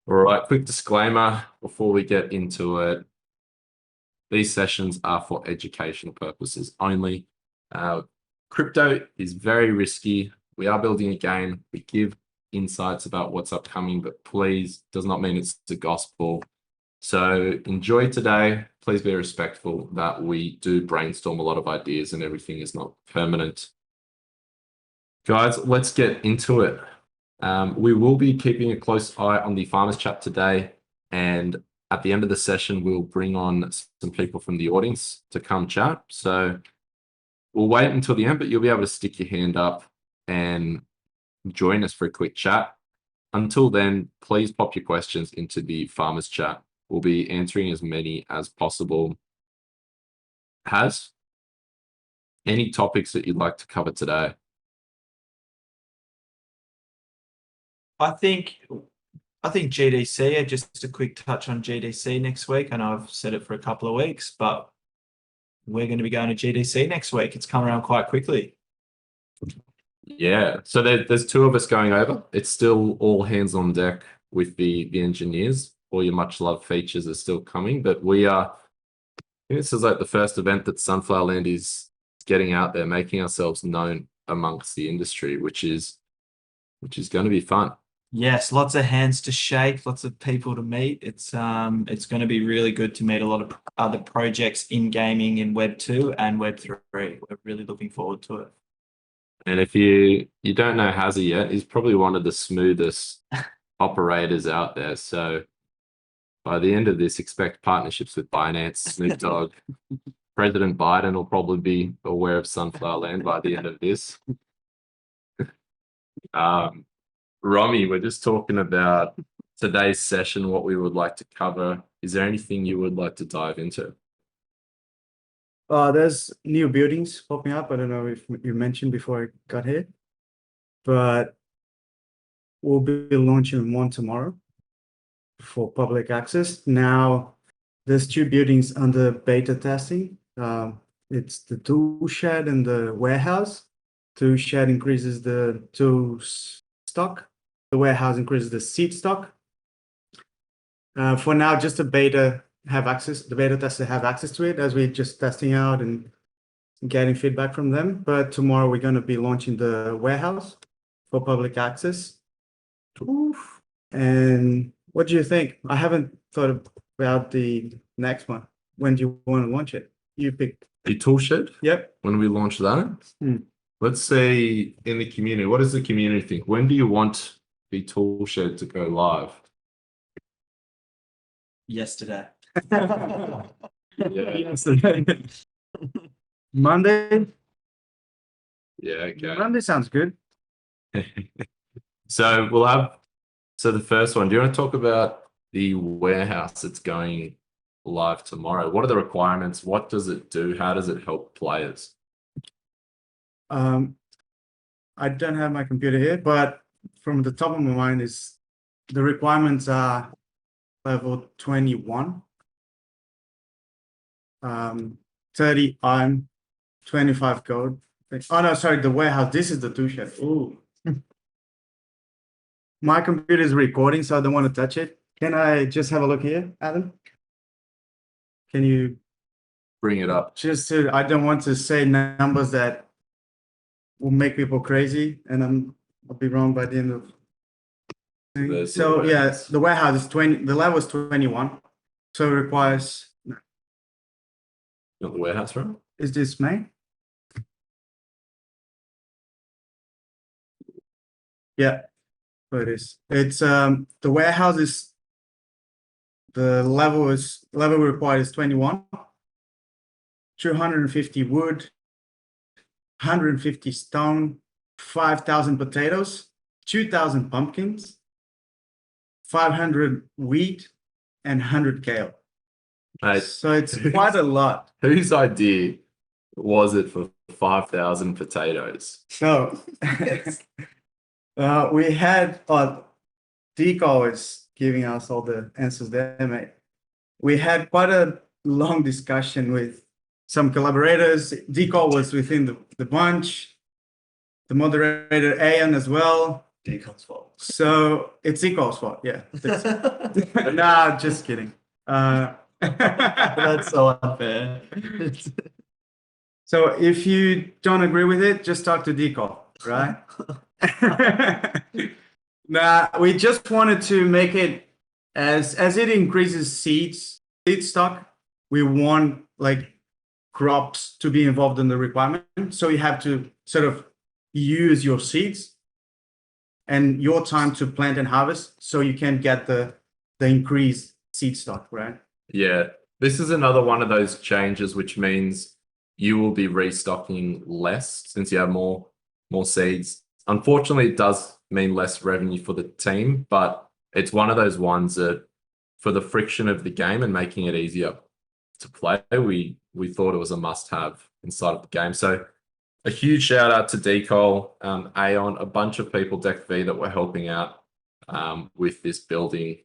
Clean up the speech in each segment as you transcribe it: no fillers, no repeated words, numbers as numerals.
All right, quick disclaimer before we get into it. These sessions are for educational purposes only. Crypto is very risky. We are building a game. We give insights about what's upcoming, but please, does not mean it's the gospel. So enjoy today. Please be respectful that we do brainstorm a lot of ideas and everything is not permanent. Guys, let's get into it. We will be keeping a close eye on the farmers chat today, and at the end of the session, we'll bring on some people from the audience to come chat. So we'll wait until the end, but you'll be able to stick your hand up and join us for a quick chat. Until then, please pop your questions into the farmers chat. We'll be answering as many as possible. Has any topics that you'd like to cover today? I think GDC, just a quick touch on GDC next week. I know I've said it for a couple of weeks, but we're going to be going to GDC next week. It's come around quite quickly. Yeah, so there's two of us going over. It's still all hands on deck with the engineers. All your much loved features are still coming, but I think this is like the first event that Sunflower Land is getting out there, making ourselves known amongst the industry, which is going to be fun. Yes, lots of hands to shake, lots of people to meet. It's going to be really good to meet a lot of other projects in gaming in Web 2 and Web 3. We're really looking forward to it. And if you don't know Hazzy yet, he's probably one of the smoothest operators out there. So by the end of this, expect partnerships with Binance, Snoop Dogg. President Biden will probably be aware of Sunflower Land by the end of this. Romy, we're just talking about today's session, what we would like to cover. Is there anything you would like to dive into? There's new buildings popping up. I don't know if you mentioned before I got here, but we'll be launching one tomorrow for public access. Now, there's two buildings under beta testing. It's the toolshed and the warehouse. Toolshed increases the tools stock. The warehouse increases the seed stock. For now, just the beta testers have access to it as we're just testing out and getting feedback from them. But tomorrow we're going to be launching the warehouse for public access. Oof. And what do you think? I haven't thought about the next one. When do you want to launch it? You pick the toolshed? Yep. When we launch that? Let's say in the community, what does the community think? When do you want the toolshed to go live? Yesterday. Yesterday. Monday? Yeah, okay. Monday sounds good. So the first one, do you want to talk about the warehouse that's going live tomorrow? What are the requirements? What does it do? How does it help players? I don't have my computer here, but from the top of my mind is the requirements are level 21, 30 iron, 25 gold. Oh no, sorry, the warehouse. This is the toolshed. Ooh. My computer is recording, so I don't want to touch it. Can I just have a look here, Adam? Can you bring it up? I don't want to say numbers that will make people crazy, and I'll be wrong by the end of. So yeah, the warehouse is 20. The level is 21, so it requires. Not the warehouse, right? Is this main? Yeah, so it is. It's the warehouse is. The level required is 21. 250 wood, 150 stone, 5,000 potatoes, 2,000 pumpkins, 500 wheat, and 100 kale. Mate, so it's quite a lot. Whose idea was it for 5,000 potatoes? So we had Deco is giving us all the answers there, mate. We had quite a long discussion with some collaborators. Deco was within the bunch, the moderator Ayan as well. Decon's fault. So it's Ecol's fault. Yeah. Nah, just kidding. That's so unfair. So if you don't agree with it, just talk to Decol, right? Nah, we just wanted to make it as it increases seed stock, we want like crops to be involved in the requirement. So you have to sort of use your seeds and your time to plant and harvest so you can get the increased seed stock, right? Yeah, this is another one of those changes, which means you will be restocking less since you have more seeds. Unfortunately, it does mean less revenue for the team, but it's one of those ones that for the friction of the game and making it easier to play, we thought it was a must-have inside of the game. So a huge shout out to Decol, Aeon, a bunch of people, Deck V, that were helping out with this building.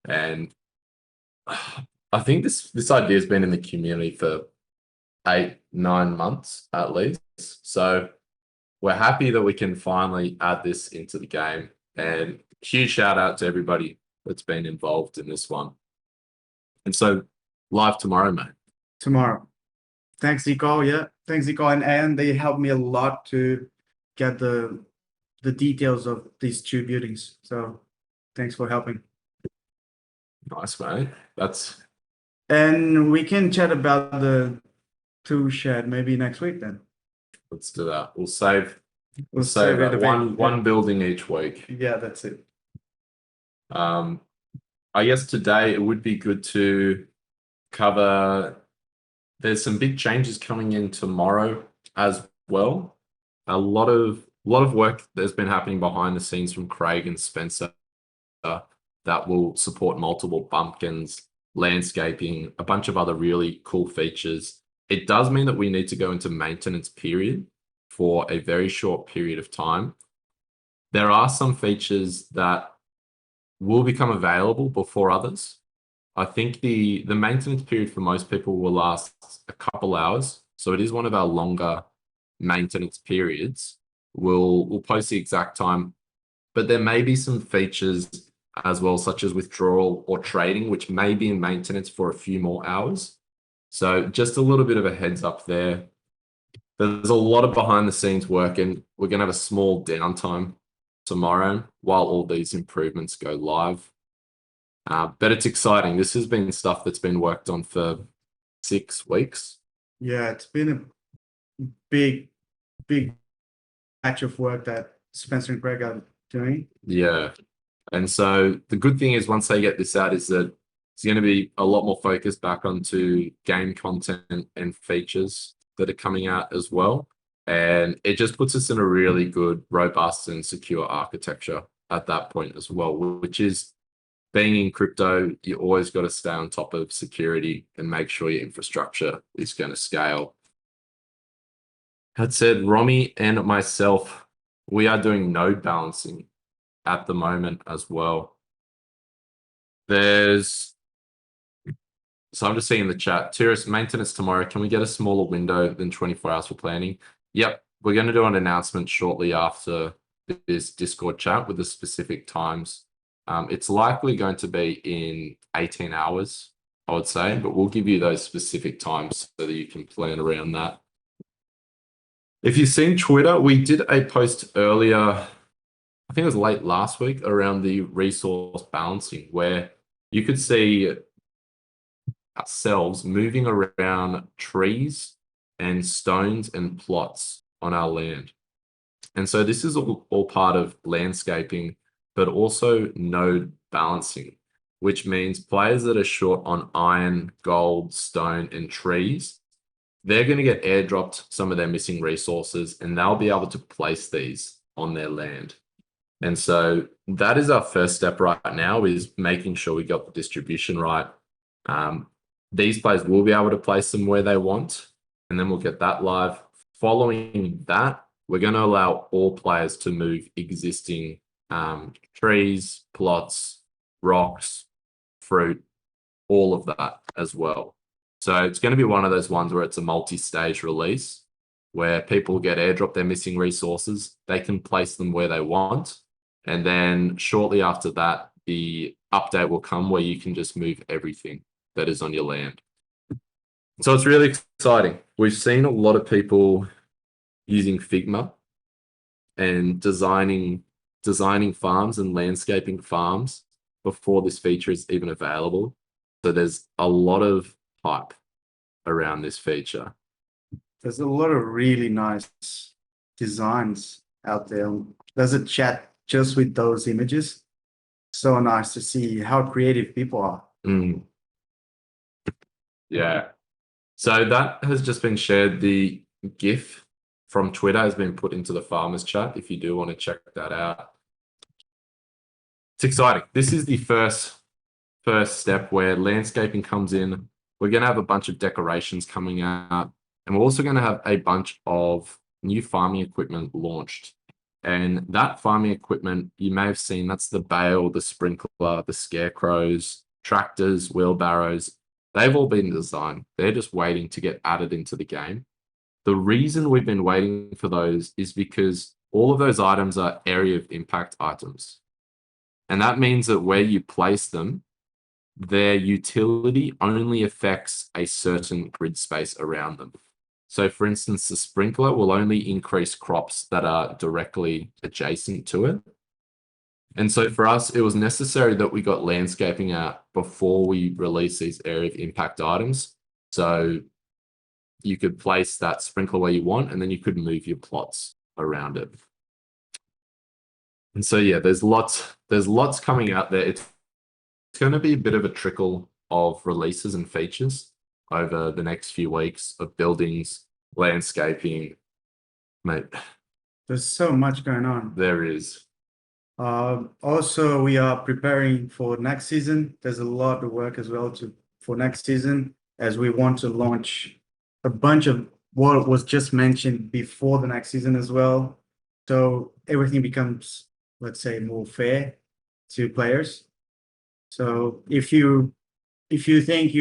And I think this idea has been in the community for 8-9 months at least. So we're happy that we can finally add this into the game. And huge shout out to everybody that's been involved in this one. And so live tomorrow, mate. Tomorrow. Thanks, Decol. Yeah, thanks, Decol, and they helped me a lot to get the details of these two buildings. So thanks for helping. Nice, mate. And we can chat about the toolshed maybe next week then. Let's do that. We'll save Save it a bit. one building each week. Yeah, that's it. I guess today it would be good to cover. There's some big changes coming in tomorrow as well. A lot of work that's been happening behind the scenes from Craig and Spencer that will support multiple bumpkins, landscaping, a bunch of other really cool features. It does mean that we need to go into maintenance period for a very short period of time. There are some features that will become available before others. I think the maintenance period for most people will last a couple hours. So it is one of our longer maintenance periods. We'll post the exact time, but there may be some features as well, such as withdrawal or trading, which may be in maintenance for a few more hours. So just a little bit of a heads up there. There's a lot of behind the scenes work, and we're going to have a small downtime tomorrow while all these improvements go live. But it's exciting. This has been stuff that's been worked on for 6 weeks. Yeah, it's been a big batch of work that Spencer and Greg are doing. Yeah. And so the good thing is once they get this out is that it's going to be a lot more focused back onto game content and features that are coming out as well. And it just puts us in a really good, robust and secure architecture at that point as well, which is being in crypto, you always got to stay on top of security and make sure your infrastructure is going to scale. That said, Romy and myself, we are doing node balancing at the moment as well. So I'm just seeing in the chat, Tiris, maintenance tomorrow. Can we get a smaller window than 24 hours for planning? Yep, we're going to do an announcement shortly after this Discord chat with the specific times. It's likely going to be in 18 hours, I would say, but we'll give you those specific times so that you can plan around that. If you've seen Twitter, we did a post earlier, I think it was late last week, around the resource balancing, where you could see ourselves moving around trees and stones and plots on our land. And so this is all part of landscaping, but also node balancing, which means players that are short on iron, gold, stone, and trees, they're going to get airdropped some of their missing resources, and they'll be able to place these on their land. And so that is our first step right now, is making sure we got the distribution right. These players will be able to place them where they want, and then we'll get that live. Following that, we're going to allow all players to move existing trees, plots, rocks, fruit, all of that as well. So it's going to be one of those ones where it's a multi-stage release, where people get airdrop their missing resources. They can place them where they want, And then shortly after that, the update will come where you can just move everything that is on your land. So it's really exciting. We've seen a lot of people using Figma and designing farms and landscaping farms before this feature is even available. So there's a lot of hype around this feature. There's a lot of really nice designs out there. There's a chat just with those images. So nice to see how creative people are. Mm. Yeah. So that has just been shared. The GIF from Twitter has been put into the farmers chat if you do want to check that out. It's exciting. This is the first step where landscaping comes in. We're going to have a bunch of decorations coming out, and we're also going to have a bunch of new farming equipment launched. And that farming equipment, you may have seen, that's the bale, the sprinkler, the scarecrows, tractors, wheelbarrows. They've all been designed. They're just waiting to get added into the game. The reason we've been waiting for those is because all of those items are area of impact items. And that means that where you place them, their utility only affects a certain grid space around them. So for instance, the sprinkler will only increase crops that are directly adjacent to it. And so for us, it was necessary that we got landscaping out before we release these area of impact items. So you could place that sprinkler where you want, and then you could move your plots around it. And so, yeah, there's lots coming out there. It's going to be a bit of a trickle of releases and features over the next few weeks of buildings, landscaping. Mate, There's so much going on. there is. Also, we are preparing for next season. There's a lot of work as well for next season, as we want to launch a bunch of what was just mentioned before the next season as well. So everything becomes, let's say, more fair to players. So if you think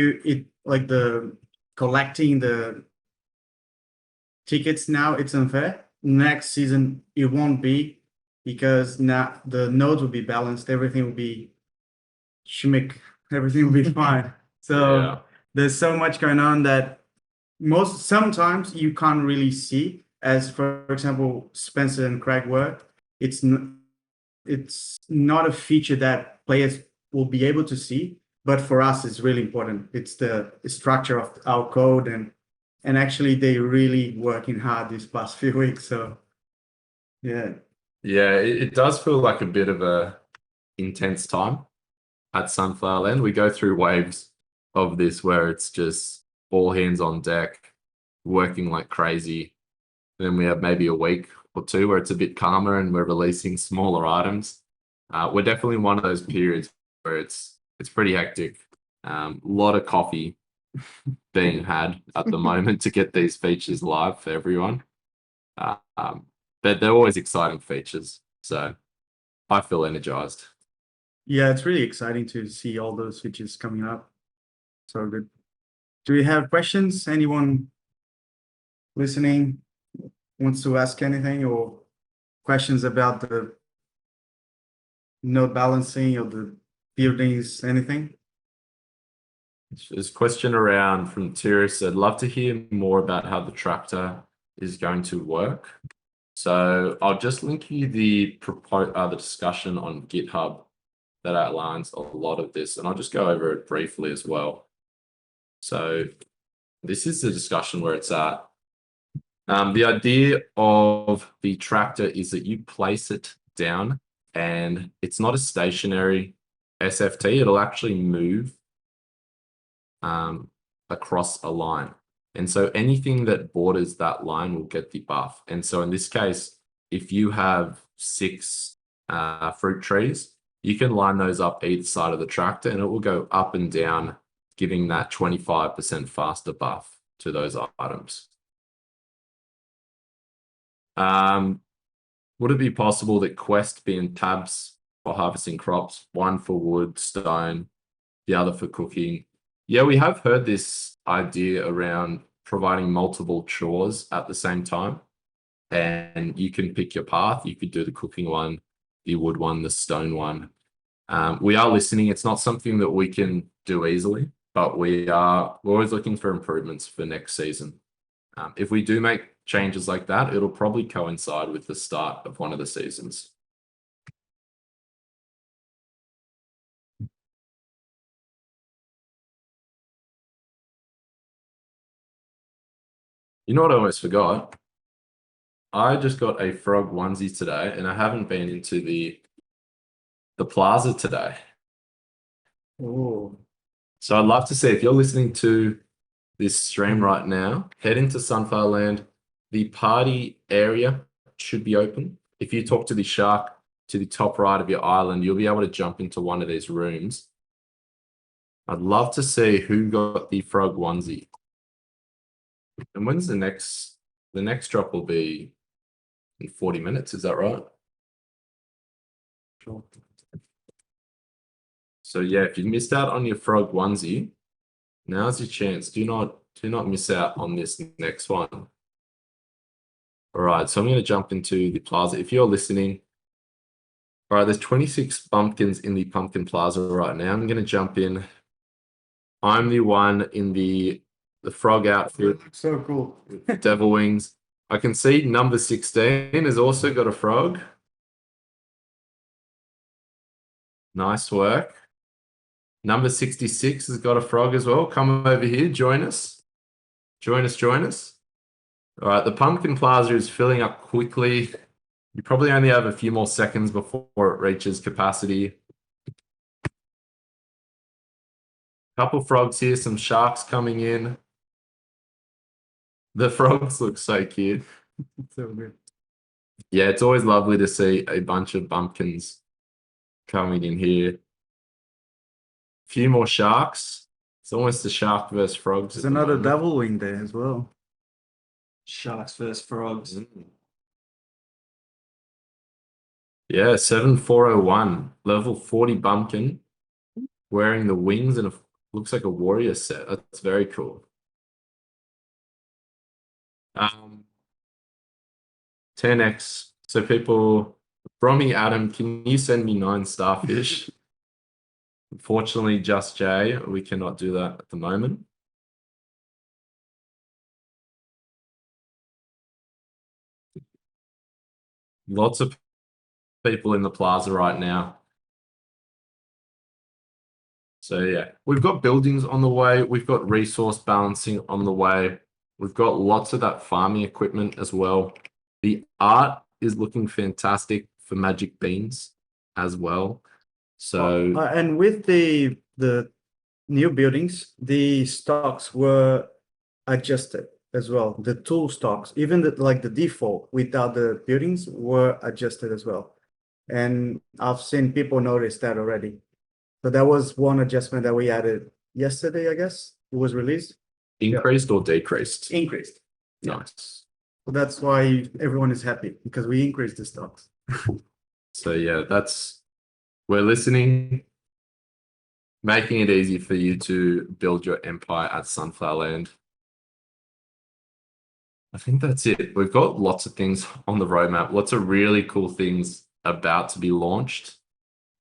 like the collecting the tickets now, it's unfair, next season it won't be, because now the nodes will be balanced, everything will be schmick, everything will be fine. So Yeah. there's so much going on that sometimes you can't really see, as for example, Spencer and Craig were. It's not a feature that players will be able to see, but for us it's really important. It's the structure of our code, and actually they really working hard these past few weeks. So yeah. Yeah, it does feel like a bit of a intense time at Sunflower Land. We go through waves of this where it's just all hands on deck, working like crazy. Then we have maybe a week or two where it's a bit calmer and we're releasing smaller items. We're definitely in one of those periods where it's pretty hectic. A lot of coffee being had at the moment to get these features live for everyone. But they're always exciting features, so I feel energized. Yeah, it's really exciting to see all those features coming up. So good. Do we have questions? Anyone listening wants to ask anything, or questions about the node balancing or the buildings, anything? There's a question around from Tira said, love to hear more about how the tractor is going to work. So I'll just link you the discussion on GitHub that outlines a lot of this, and I'll just go over it briefly as well. So this is the discussion where it's at. The idea of the tractor is that you place it down, and it's not a stationary SFT. It'll actually move across a line. And so anything that borders that line will get the buff. And so in this case, if you have 6 fruit trees, you can line those up either side of the tractor and it will go up and down, giving that 25% faster buff to those items. Would it be possible that quests be in tabs for harvesting crops, one for wood, stone, the other for cooking? Yeah, we have heard this idea around providing multiple chores at the same time, and you can pick your path. You could do the cooking one, the wood one, the stone one. We are listening. It's not something that we can do easily, but we're always looking for improvements for next season. If we do make changes like that, it'll probably coincide with the start of one of the seasons. You know what I almost forgot? I just got a frog onesie today, and I haven't been into the plaza today. Oh, So I'd love to see if you're listening to this stream right now, head into Sunflower Land. The party area should be open. If you talk to the shark to the top right of your island, you'll be able to jump into one of these rooms. I'd love to see who got the frog onesie. And when's the next drop will be in 40 minutes, is that right? sure. So yeah, if you missed out on your frog onesie, now's your chance. Do not miss out on this next one. All right, so I'm going to jump into the plaza. If you're listening, all right, there's 26 pumpkins in the pumpkin plaza right now. I'm going to jump in. I'm the one in the frog outfit, So cool. devil wings. I can see number 16 has also got a frog. Nice work. Number 66 has got a frog as well. Come over here, join us. Join us. All right, the pumpkin plaza is filling up quickly. You probably only have a few more seconds before it reaches capacity. Couple frogs here, some sharks coming in. The frogs look so cute. So good. Yeah, it's always lovely to see a bunch of pumpkins coming in here. Few more sharks. It's almost a shark versus frogs. There's at the another moment. devil wing there as well. Sharks versus frogs. Yeah, 7401, level 40 bumpkin, wearing the wings and looks like a warrior set. That's very cool. 10x. So people, Romy, Adam, can you send me 9 starfish? Unfortunately, just Jay, we cannot do that at the moment. Lots of people in the plaza right now. So yeah, we've got buildings on the way. We've got resource balancing on the way. We've got lots of that farming equipment as well. The art is looking fantastic for magic beans as well. So And with the new buildings, the stocks were adjusted as well. The tool stocks, even the default without the buildings were adjusted as well. And I've seen people notice that already. So that was one adjustment that we added yesterday, I guess. It was released. increased or decreased? Increased. Nice. So that's why everyone is happy because we increased the stocks. So yeah, we're listening, making it easy for you to build your empire at Sunflower Land. I think that's it. We've got lots of things on the roadmap, lots of really cool things about to be launched.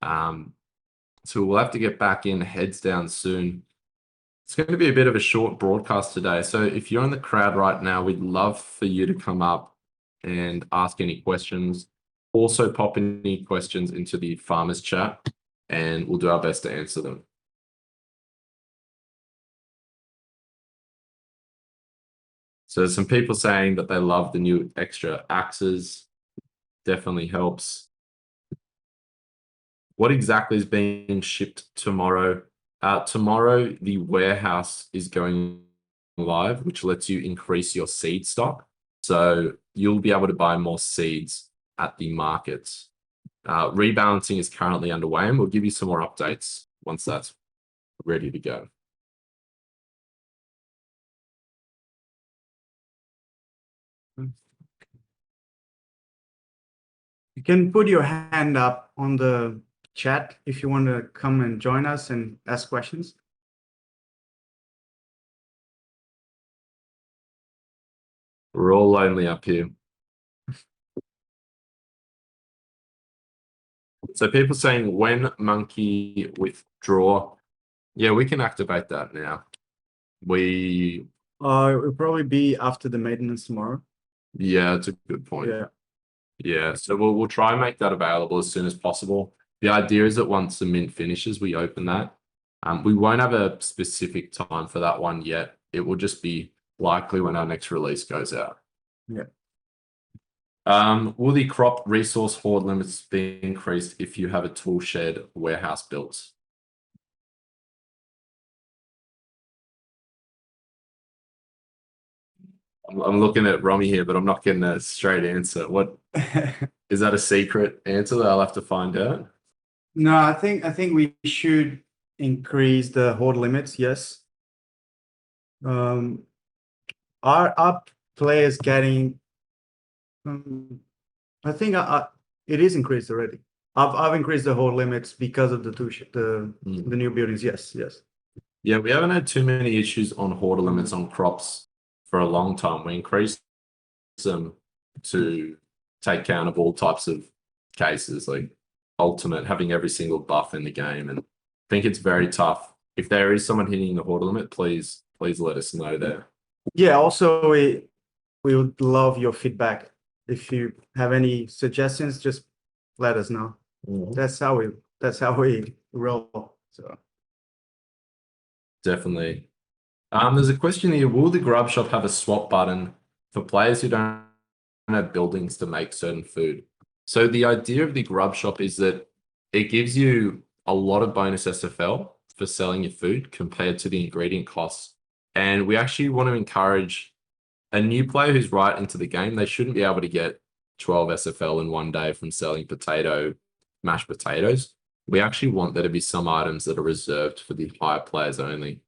So we'll have to get back in heads down soon. It's going to be a bit of a short broadcast today. So if you're in the crowd right now, we'd love for you to come up and ask any questions. Also pop any questions into the farmers chat and we'll do our best to answer them. So there's some people saying that they love the new extra axes. Definitely helps. What exactly is being shipped tomorrow? Tomorrow, the warehouse is going live, which lets you increase your seed stock. So you'll be able to buy more seeds at the markets. Rebalancing is currently underway, and we'll give you some more updates once that's ready to go. You can put your hand up on the chat if you want to come and join us and ask questions. We're all lonely up here. So people saying when monkey withdraw. Yeah, we can activate that now. It'll probably be after the maintenance tomorrow. Yeah, it's a good point. Yeah. Yeah, so we'll try and make that available as soon as possible. The idea is that once the mint finishes, we open that. We won't have a specific time for that one yet. It will just be likely when our next release goes out. Yeah. Will the crop resource hoard limits be increased if you have a tool shed warehouse built? I'm looking at Romy here, but I'm not getting a straight answer. What is that a secret answer that I'll have to find out? No, I think we should increase the hoard limits. Yes. Our players getting. I think it is increased already. I've increased the hoard limits because of the the new buildings. Yes. Yeah, we haven't had too many issues on hoarder limits on crops for a long time. We increased them to take count of all types of cases, like ultimate, having every single buff in the game. And I think it's very tough. If there is someone hitting the hoarder limit, please let us know there. Yeah. Also, we would love your feedback. If you have any suggestions, just let us know. That's how we roll. So Definitely. There's a question here. Will the grub shop have a swap button for players who don't have buildings to make certain food? So the idea of the grub shop is that it gives you a lot of bonus SFL for selling your food compared to the ingredient costs. And we actually want to encourage a new player who's right into the game. They shouldn't be able to get 12 SFL in one day from selling mashed potatoes. We actually want there to be some items that are reserved for the higher players only.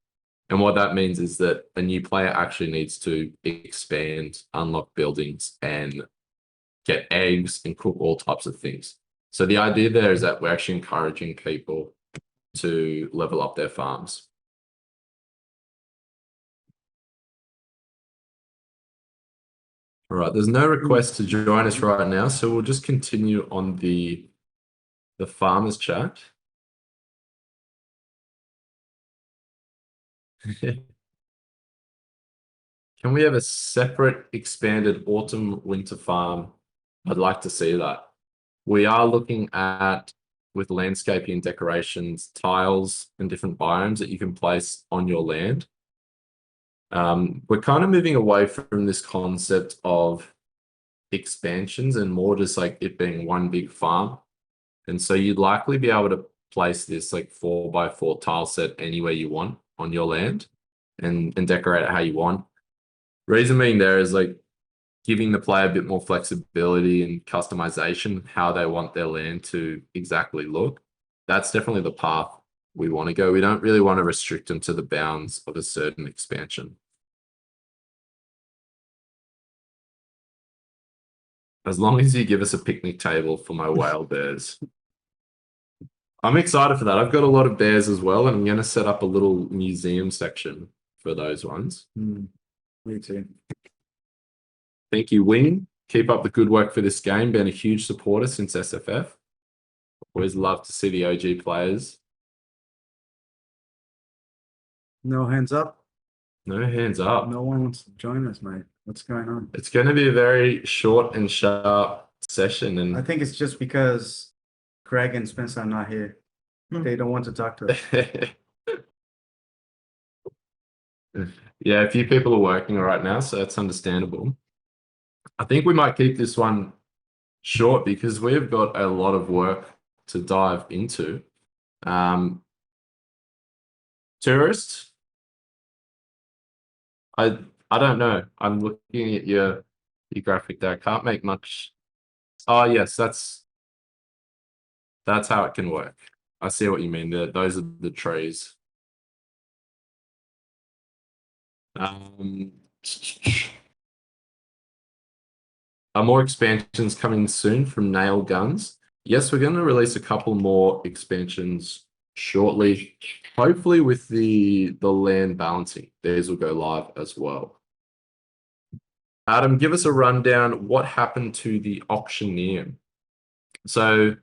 And what that means is that a new player actually needs to expand, unlock buildings, and get eggs and cook all types of things. So the idea there is that we're actually encouraging people to level up their farms. All right, there's no request to join us right now, so we'll just continue on the farmers chat. Can we have a separate expanded autumn winter farm? I'd like to see that. We are looking at, with landscaping and decorations, tiles and different biomes that you can place on your land. We're kind of moving away from this concept of expansions and more just like it being one big farm. And so you'd likely be able to place this like 4x4 tile set anywhere you want on your land and decorate it how you want. Reason being there is like giving the player a bit more flexibility and customization, how they want their land to exactly look. That's definitely the path we want to go. We don't really want to restrict them to the bounds of a certain expansion. As long as you give us a picnic table for my whale bears. I'm excited for that. I've got a lot of bears as well, and I'm going to set up a little museum section for those ones. Me too. Thank you, Wing. Keep up the good work for this game. Been a huge supporter since SFF. Always love to see the OG players. No hands up. No hands up. No one wants to join us, mate. What's going on? It's going to be a very short and sharp session. And I think it's just because Craig and Spencer are not here. They don't want to talk to us. Yeah, a few people are working right now, so that's understandable. I think we might keep this one short because we've got a lot of work to dive into. Tourist? I don't know. I'm looking at your graphic there. I can't make much. Oh yes, that's how it can work. I see what you mean. Those are the trees. Are more expansions coming soon from nail guns? Yes, we're going to release a couple more expansions shortly. Hopefully with the land balancing. These will go live as well. Adam, give us a rundown. What happened to the Auctioneer? So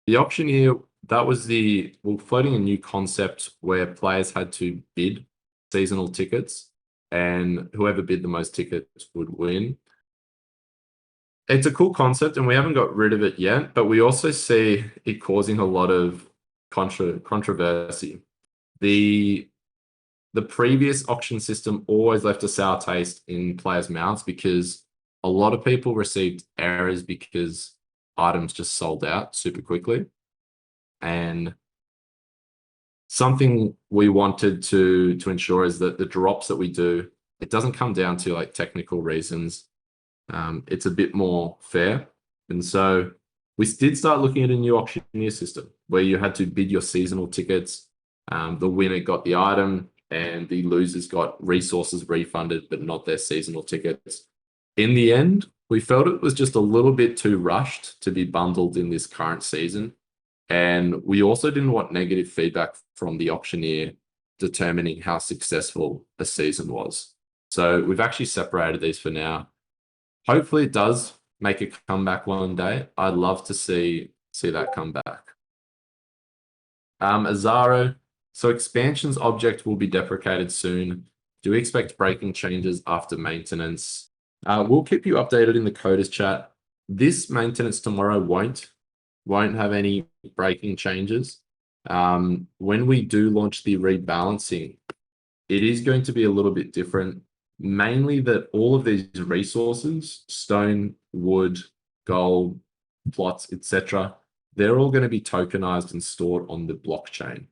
The Auctioneer, that was we're floating a new concept where players had to bid seasonal tickets, and whoever bid the most tickets would win. It's a cool concept, and we haven't got rid of it yet, but we also see it causing a lot of controversy. The previous auction system always left a sour taste in players' mouths because a lot of people received errors because items just sold out super quickly. And something we wanted to ensure is that the drops that we do, it doesn't come down to like technical reasons. It's a bit more fair. And so we did start looking at a new auctioneer system where you had to bid your seasonal tickets. The winner got the item and the losers got resources refunded, but not their seasonal tickets. In the end, we felt it was just a little bit too rushed to be bundled in this current season. And we also didn't want negative feedback from the auctioneer determining how successful a season was. So we've actually separated these for now. Hopefully it does make a comeback one day. I'd love to see that come back. Azaro, so expansions object will be deprecated soon. Do we expect breaking changes after maintenance? We'll keep you updated in the coders chat. This maintenance tomorrow won't have any breaking changes. When we do launch the rebalancing, it is going to be a little bit different. Mainly that all of these resources, stone, wood, gold, plots, etc., they're all going to be tokenized and stored on the blockchain,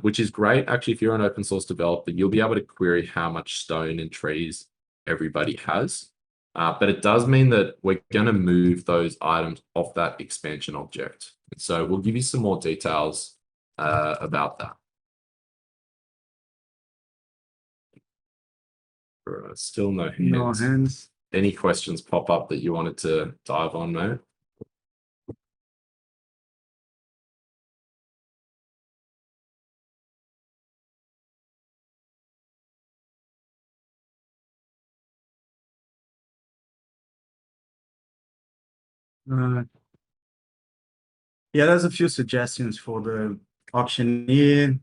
which is great. Actually, if you're an open source developer, you'll be able to query how much stone and trees everybody has. But it does mean that we're going to move those items off that expansion object. And so we'll give you some more details about that. Still no hands. No hands. Any questions pop up that you wanted to dive on, mate? Yeah, there's a few suggestions for the auctioneer,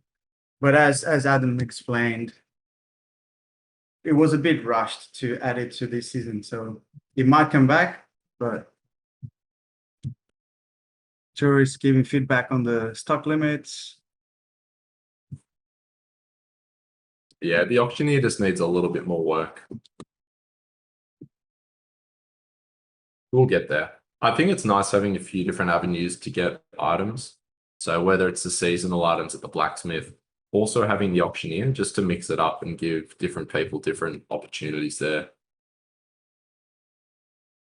but as Adam explained, it was a bit rushed to add it to this season, so it might come back, but Joe is giving feedback on the stock limits. Yeah, the auctioneer just needs a little bit more work. We'll get there. I think it's nice having a few different avenues to get items. So whether it's the seasonal items at the blacksmith, also having the auctioneer just to mix it up and give different people different opportunities there.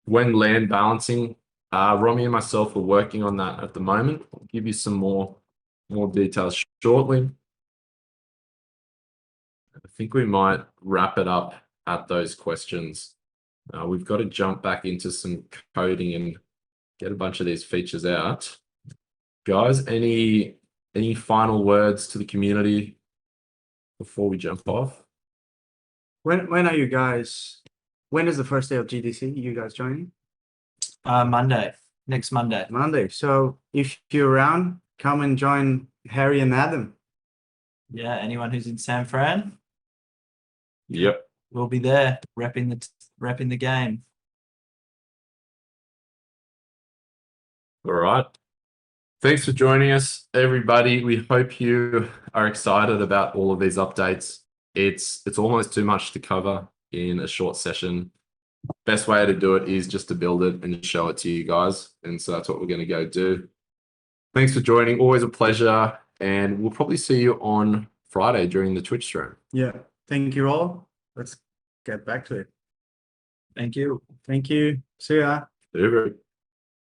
When land balancing, Romy and myself are working on that at the moment. I'll give you some more details shortly. I think we might wrap it up at those questions. We've got to jump back into some coding and get a bunch of these features out. Guys, any final words to the community before we jump off? When are you guys? When is the first day of GDC? You guys joining? Monday. Next Monday. Monday. So if you're around, come and join Harry and Adam. Yeah, anyone who's in San Fran, Yep. we'll be there repping the game. All right. Thanks for joining us, everybody. We hope you are excited about all of these updates. It's almost too much to cover in a short session. Best way to do it is just to build it and show it to you guys. And so that's what we're going to go do. Thanks for joining. Always a pleasure. And we'll probably see you on Friday during the Twitch stream. Yeah. Thank you all. Let's get back to it. Thank you. Thank you. See ya. Over.